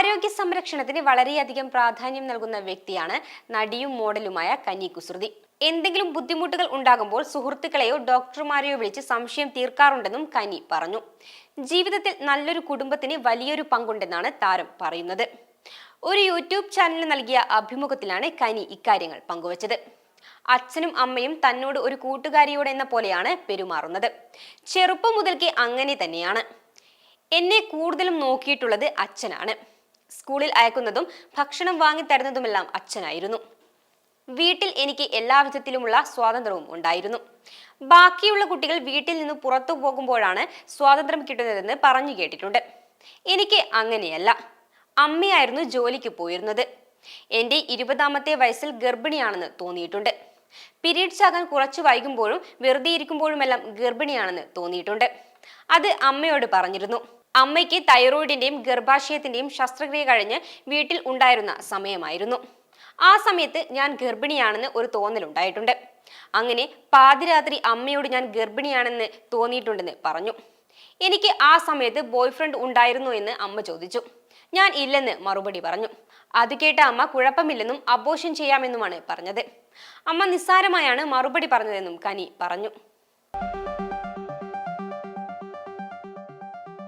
ആരോഗ്യ സംരക്ഷണത്തിന് വളരെയധികം പ്രാധാന്യം നൽകുന്ന വ്യക്തിയാണ് നടിയും മോഡലുമായ കനി കുസൃതി. എന്തെങ്കിലും ബുദ്ധിമുട്ടുകൾ ഉണ്ടാകുമ്പോൾ സുഹൃത്തുക്കളെയോ ഡോക്ടർമാരെയോ വിളിച്ച് സംശയം തീർക്കാറുണ്ടെന്നും കനി പറഞ്ഞു. ജീവിതത്തിൽ നല്ലൊരു കുടുംബത്തിന് വലിയൊരു പങ്കുണ്ടെന്നാണ് താരം പറയുന്നത്. ഒരു യൂട്യൂബ് ചാനലിന് നൽകിയ അഭിമുഖത്തിലാണ് കനി ഇക്കാര്യങ്ങൾ പങ്കുവച്ചത്. അച്ഛനും അമ്മയും തന്നോട് ഒരു കൂട്ടുകാരിയോട് എന്ന പോലെയാണ് പെരുമാറുന്നത്. ചെറുപ്പം മുതൽക്കേ അങ്ങനെ തന്നെയാണ്. എന്നെ കൂടുതലും നോക്കിയിട്ടുള്ളത് അച്ഛനാണ്. സ്കൂളിൽ അയക്കുന്നതും ഭക്ഷണം വാങ്ങി തരുന്നതുമെല്ലാം അച്ഛനായിരുന്നു. വീട്ടിൽ എനിക്ക് എല്ലാവിധത്തിലുമുള്ള സ്വാതന്ത്ര്യവും ഉണ്ടായിരുന്നു. ബാക്കിയുള്ള കുട്ടികൾ വീട്ടിൽ നിന്ന് പുറത്തു പോകുമ്പോഴാണ് സ്വാതന്ത്ര്യം കിട്ടുന്നതെന്ന് പറഞ്ഞു കേട്ടിട്ടുണ്ട്. എനിക്ക് അങ്ങനെയല്ല. അമ്മയായിരുന്നു ജോലിക്ക് പോയിരുന്നത്. എൻ്റെ 20ാമത്തെ വയസ്സിൽ ഗർഭിണിയാണെന്ന് തോന്നിയിട്ടുണ്ട്. പീരീഡ്സ് ആകാൻ കുറച്ച് വൈകുമ്പോഴും വെറുതെ ഇരിക്കുമ്പോഴുമെല്ലാം ഗർഭിണിയാണെന്ന് തോന്നിയിട്ടുണ്ട്. അത് അമ്മയോട് പറഞ്ഞിരുന്നു. അമ്മയ്ക്ക് തൈറോയിഡിന്റെയും ഗർഭാശയത്തിന്റെയും ശസ്ത്രക്രിയ കഴിഞ്ഞ് വീട്ടിൽ ഉണ്ടായിരുന്ന സമയമായിരുന്നു. ആ സമയത്ത് ഞാൻ ഗർഭിണിയാണെന്ന് ഒരു തോന്നലുണ്ടായിട്ടുണ്ട്. അങ്ങനെ പാതിരാത്രി അമ്മയോട് ഞാൻ ഗർഭിണിയാണെന്ന് തോന്നിയിട്ടുണ്ടെന്ന് പറഞ്ഞു. എനിക്ക് ആ സമയത്ത് ബോയ്ഫ്രണ്ട് ഉണ്ടായിരുന്നു എന്ന് അമ്മ ചോദിച്ചു. ഞാൻ ഇല്ലെന്ന് മറുപടി പറഞ്ഞു. അത് കേട്ട അമ്മ കുഴപ്പമില്ലെന്നും അബോർഷൻ ചെയ്യാമെന്നുമാണ് പറഞ്ഞത്. അമ്മ നിസ്സാരമായാണ് മറുപടി പറഞ്ഞതെന്നും കനി പറഞ്ഞു.